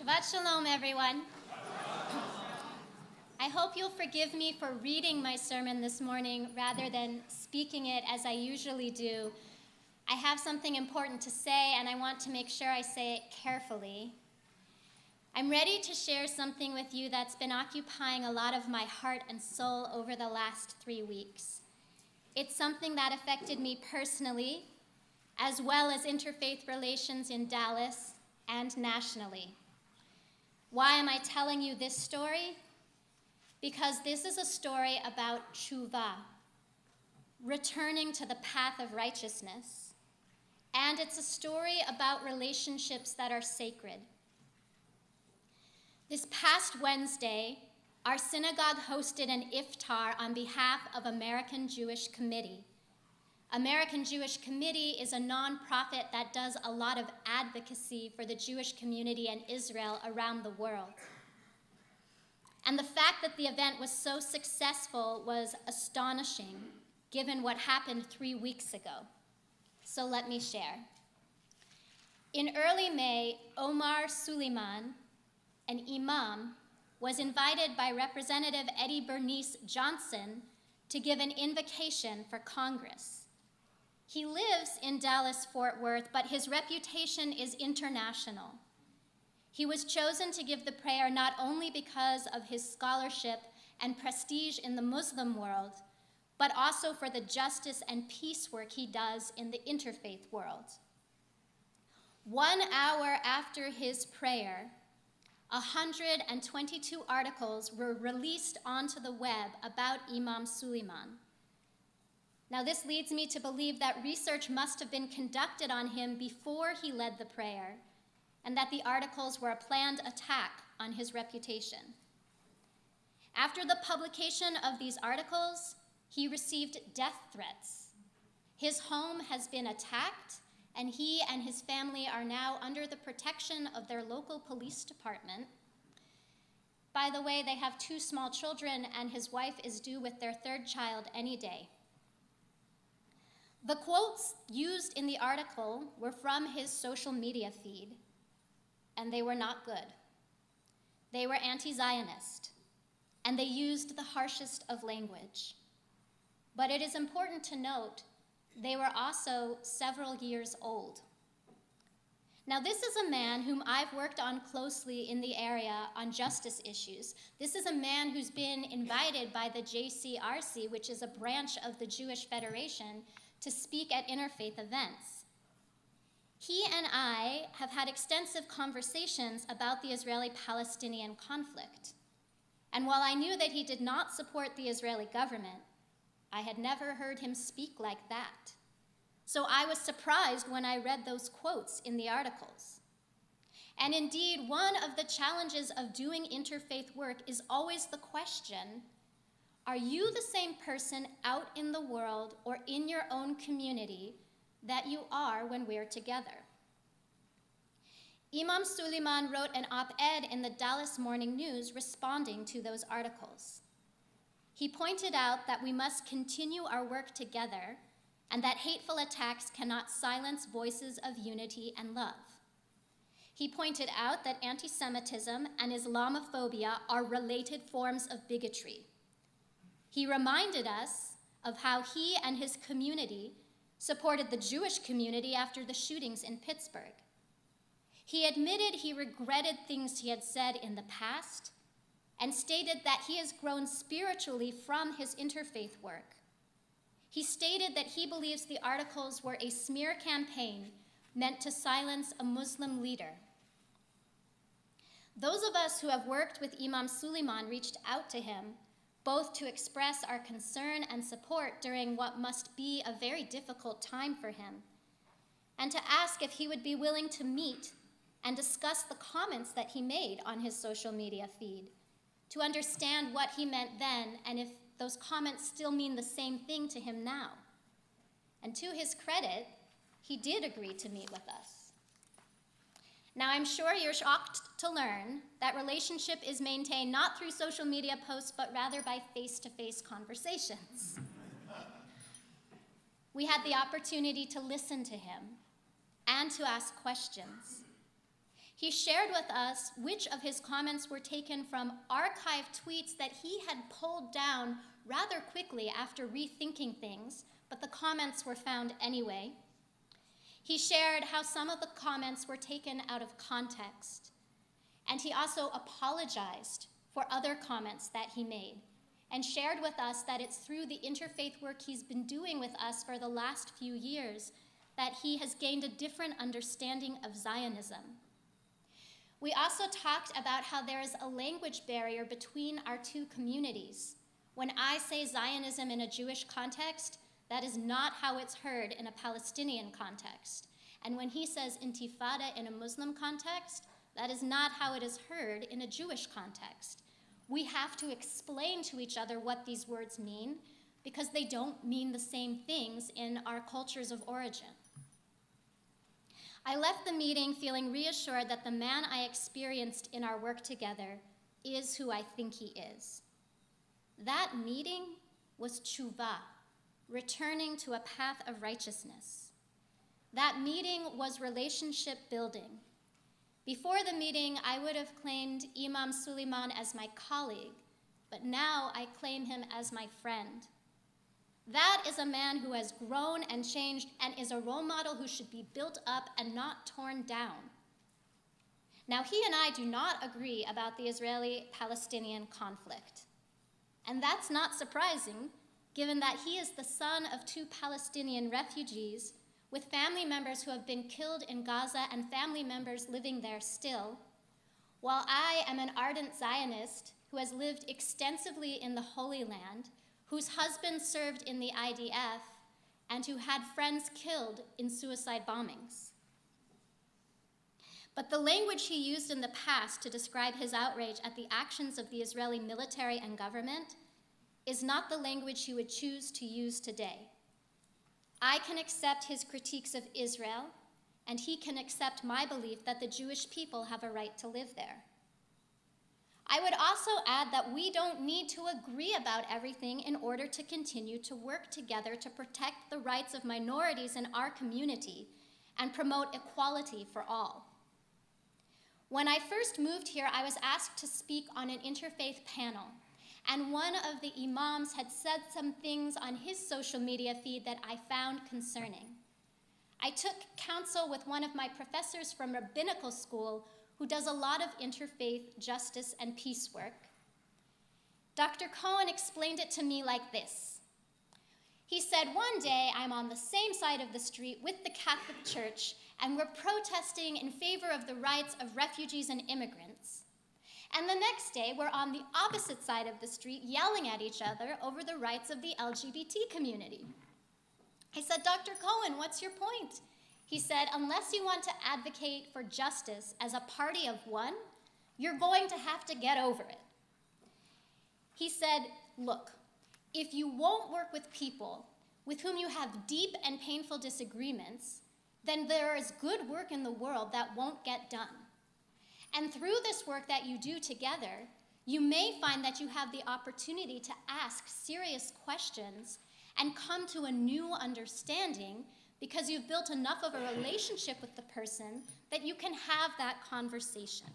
Shabbat Shalom, everyone. I hope you'll forgive me for reading my sermon this morning rather than speaking it as I usually do. I have something important to say, and I want to make sure I say it carefully. I'm ready to share something with you that's been occupying a lot of my heart and soul over the last 3 weeks. It's something that affected me personally, as well as interfaith relations in Dallas and nationally. Why am I telling you this story? Because this is a story about tshuva, returning to the path of righteousness, and it's a story about relationships that are sacred. This past Wednesday, our synagogue hosted an iftar on behalf of American Jewish Committee. American Jewish Committee is a nonprofit that does a lot of advocacy for the Jewish community and Israel around the world. And the fact that the event was so successful was astonishing, given what happened 3 weeks ago. So let me share. In early May, Omar Suleiman, an imam, was invited by Representative Eddie Bernice Johnson to give an invocation for Congress. He lives in Dallas-Fort Worth, but his reputation is international. He was chosen to give the prayer not only because of his scholarship and prestige in the Muslim world, but also for the justice and peace work he does in the interfaith world. 1 hour after his prayer, 122 articles were released onto the web about Imam Suleiman. Now, this leads me to believe that research must have been conducted on him before he led the prayer, and that the articles were a planned attack on his reputation. After the publication of these articles, he received death threats. His home has been attacked, and he and his family are now under the protection of their local police department. By the way, they have 2 small children, and his wife is due with their 3rd child any day. The quotes used in the article were from his social media feed, and they were not good. They were anti-Zionist, and they used the harshest of language. But it is important to note, they were also several years old. Now, this is a man whom I've worked on closely in the area on justice issues. This is a man who's been invited by the JCRC, which is a branch of the Jewish Federation, to speak at interfaith events. He and I have had extensive conversations about the Israeli-Palestinian conflict. And while I knew that he did not support the Israeli government, I had never heard him speak like that. So I was surprised when I read those quotes in the articles. And indeed, one of the challenges of doing interfaith work is always the question, are you the same person out in the world or in your own community that you are when we're together? Imam Suleiman wrote an op-ed in the Dallas Morning News responding to those articles. He pointed out that we must continue our work together and that hateful attacks cannot silence voices of unity and love. He pointed out that anti-Semitism and Islamophobia are related forms of bigotry. He reminded us of how he and his community supported the Jewish community after the shootings in Pittsburgh. He admitted he regretted things he had said in the past and stated that he has grown spiritually from his interfaith work. He stated that he believes the articles were a smear campaign meant to silence a Muslim leader. Those of us who have worked with Imam Suleiman reached out to him both to express our concern and support during what must be a very difficult time for him, and to ask if he would be willing to meet and discuss the comments that he made on his social media feed, to understand what he meant then and if those comments still mean the same thing to him now. And to his credit, he did agree to meet with us. Now, I'm sure you're shocked to learn that relationship is maintained not through social media posts, but rather by face-to-face conversations. We had the opportunity to listen to him and to ask questions. He shared with us which of his comments were taken from archived tweets that he had pulled down rather quickly after rethinking things, but the comments were found anyway. He shared how some of the comments were taken out of context, and he also apologized for other comments that he made, and shared with us that it's through the interfaith work he's been doing with us for the last few years that he has gained a different understanding of Zionism. We also talked about how there is a language barrier between our two communities. When I say Zionism in a Jewish context, that is not how it's heard in a Palestinian context. And when he says intifada in a Muslim context, that is not how it is heard in a Jewish context. We have to explain to each other what these words mean because they don't mean the same things in our cultures of origin. I left the meeting feeling reassured that the man I experienced in our work together is who I think he is. That meeting was tshuva, returning to a path of righteousness. That meeting was relationship building. Before the meeting, I would have claimed Imam Suleiman as my colleague, but now I claim him as my friend. That is a man who has grown and changed and is a role model who should be built up and not torn down. Now, he and I do not agree about the Israeli-Palestinian conflict. And that's not surprising, given that he is the son of 2 Palestinian refugees with family members who have been killed in Gaza and family members living there still, while I am an ardent Zionist who has lived extensively in the Holy Land, whose husband served in the IDF, and who had friends killed in suicide bombings. But the language he used in the past to describe his outrage at the actions of the Israeli military and government is not the language he would choose to use today. I can accept his critiques of Israel, and he can accept my belief that the Jewish people have a right to live there. I would also add that we don't need to agree about everything in order to continue to work together to protect the rights of minorities in our community and promote equality for all. When I first moved here, I was asked to speak on an interfaith panel, and one of the imams had said some things on his social media feed that I found concerning. I took counsel with one of my professors from rabbinical school who does a lot of interfaith justice and peace work. Dr. Cohen explained it to me like this. He said, one day I'm on the same side of the street with the Catholic Church and we're protesting in favor of the rights of refugees and immigrants. And the next day we're on the opposite side of the street yelling at each other over the rights of the LGBT community. I said, Dr. Cohen, what's your point? He said, unless you want to advocate for justice as a party of one, you're going to have to get over it. He said, look, if you won't work with people with whom you have deep and painful disagreements, then there is good work in the world that won't get done. And through this work that you do together, you may find that you have the opportunity to ask serious questions and come to a new understanding because you've built enough of a relationship with the person that you can have that conversation.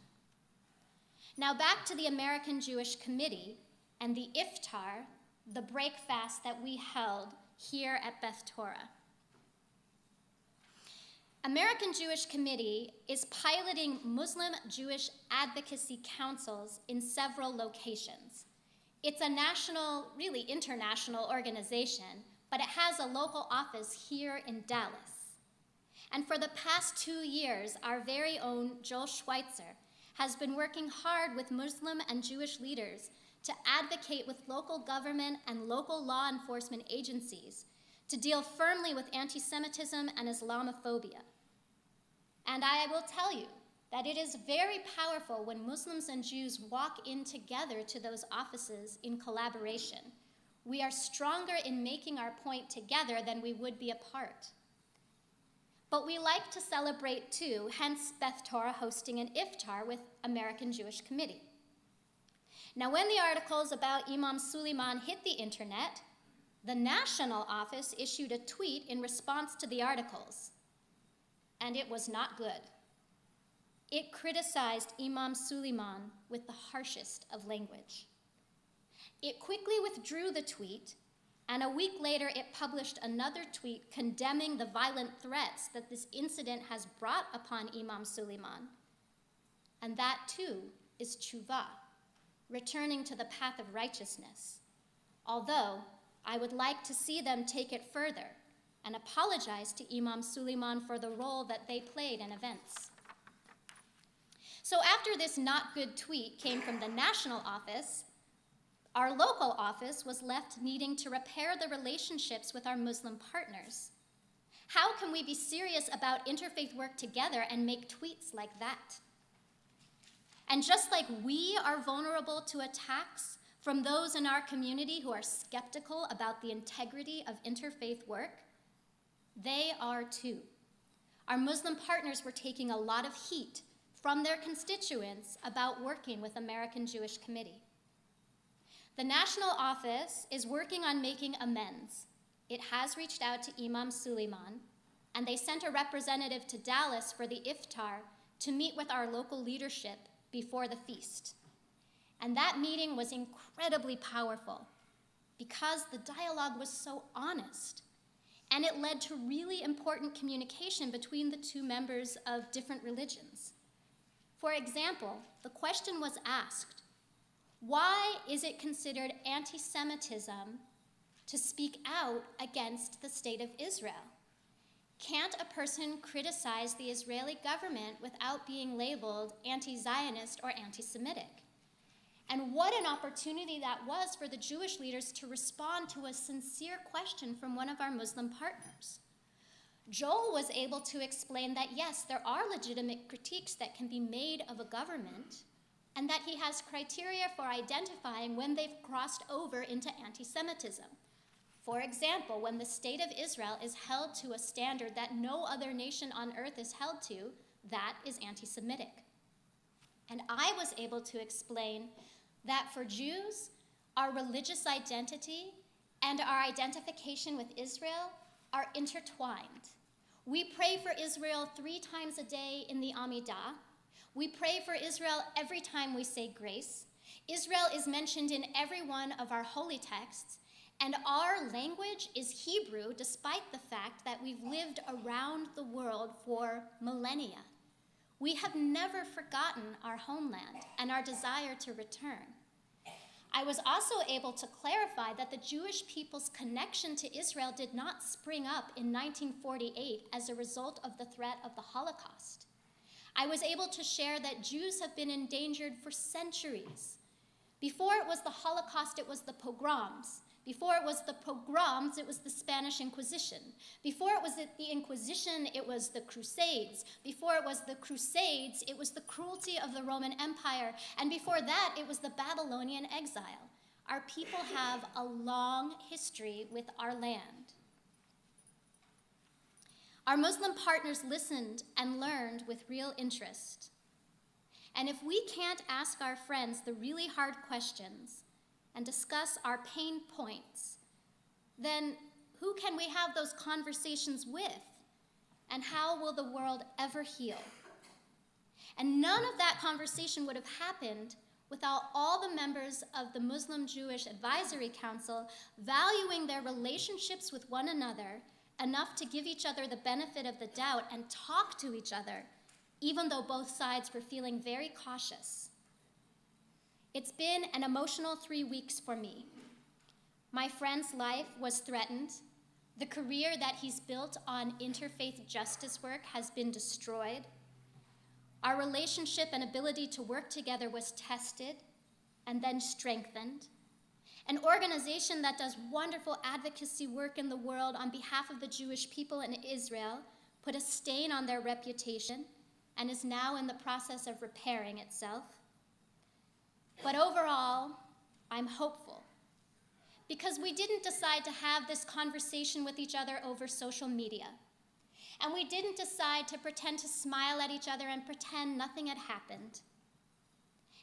Now back to the American Jewish Committee and the iftar, the break fast that we held here at Beth Torah. American Jewish Committee is piloting Muslim Jewish advocacy councils in several locations. It's a national, really international organization, but it has a local office here in Dallas. And for the past 2 years, our very own Joel Schweitzer has been working hard with Muslim and Jewish leaders to advocate with local government and local law enforcement agencies to deal firmly with anti-Semitism and Islamophobia. And I will tell you that it is very powerful when Muslims and Jews walk in together to those offices in collaboration. We are stronger in making our point together than we would be apart. But we like to celebrate too, hence Beth Torah hosting an iftar with American Jewish Committee. Now, when the articles about Imam Suleiman hit the internet, the national office issued a tweet in response to the articles, and it was not good. It criticized Imam Suleiman with the harshest of language. It quickly withdrew the tweet, and a week later it published another tweet condemning the violent threats that this incident has brought upon Imam Suleiman. And that too is tshuva, returning to the path of righteousness. Although I would like to see them take it further and apologize to Imam Suleiman for the role that they played in events. So after this not good tweet came from the national office, our local office was left needing to repair the relationships with our Muslim partners. How can we be serious about interfaith work together and make tweets like that? And just like we are vulnerable to attacks from those in our community who are skeptical about the integrity of interfaith work, they are too. Our Muslim partners were taking a lot of heat from their constituents about working with American Jewish Committee. The national office is working on making amends. It has reached out to Imam Suleiman, and they sent a representative to Dallas for the iftar to meet with our local leadership before the feast. And that meeting was incredibly powerful because the dialogue was so honest, and it led to really important communication between the two members of different religions. For example, the question was asked, why is it considered anti-Semitism to speak out against the state of Israel? Can't a person criticize the Israeli government without being labeled anti-Zionist or anti-Semitic? And what an opportunity that was for the Jewish leaders to respond to a sincere question from one of our Muslim partners. Joel was able to explain that yes, there are legitimate critiques that can be made of a government, and that he has criteria for identifying when they've crossed over into anti-Semitism. For example, when the state of Israel is held to a standard that no other nation on earth is held to, that is anti-Semitic. And I was able to explain that for Jews, our religious identity and our identification with Israel are intertwined. We pray for Israel 3 times a day in the Amidah. We pray for Israel every time we say grace. Israel is mentioned in every one of our holy texts, and our language is Hebrew despite the fact that we've lived around the world for millennia. We have never forgotten our homeland and our desire to return. I was also able to clarify that the Jewish people's connection to Israel did not spring up in 1948 as a result of the threat of the Holocaust. I was able to share that Jews have been endangered for centuries. Before it was the Holocaust, it was the pogroms. Before it was the pogroms, it was the Spanish Inquisition. Before it was the Inquisition, it was the Crusades. Before it was the Crusades, it was the cruelty of the Roman Empire. And before that, it was the Babylonian exile. Our people have a long history with our land. Our Muslim partners listened and learned with real interest. And if we can't ask our friends the really hard questions and discuss our pain points, then who can we have those conversations with? And how will the world ever heal? And none of that conversation would have happened without all the members of the Muslim Jewish Advisory Council valuing their relationships with one another enough to give each other the benefit of the doubt and talk to each other, even though both sides were feeling very cautious. It's been an emotional 3 weeks for me. My friend's life was threatened. The career that he's built on interfaith justice work has been destroyed. Our relationship and ability to work together was tested and then strengthened. An organization that does wonderful advocacy work in the world on behalf of the Jewish people in Israel put a stain on their reputation and is now in the process of repairing itself. But overall, I'm hopeful because we didn't decide to have this conversation with each other over social media. And we didn't decide to pretend to smile at each other and pretend nothing had happened.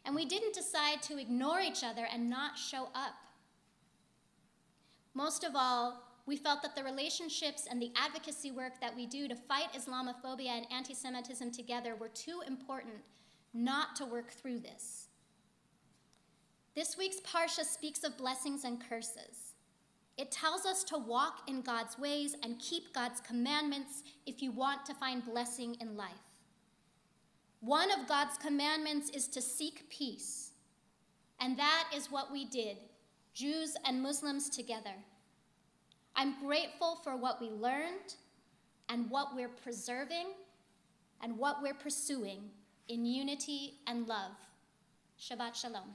And we didn't decide to ignore each other and not show up. Most of all, we felt that the relationships and the advocacy work that we do to fight Islamophobia and anti-Semitism together were too important not to work through this. This week's Parsha speaks of blessings and curses. It tells us to walk in God's ways and keep God's commandments if you want to find blessing in life. One of God's commandments is to seek peace, and that is what we did, Jews and Muslims together. I'm grateful for what we learned and what we're preserving and what we're pursuing in unity and love. Shabbat Shalom.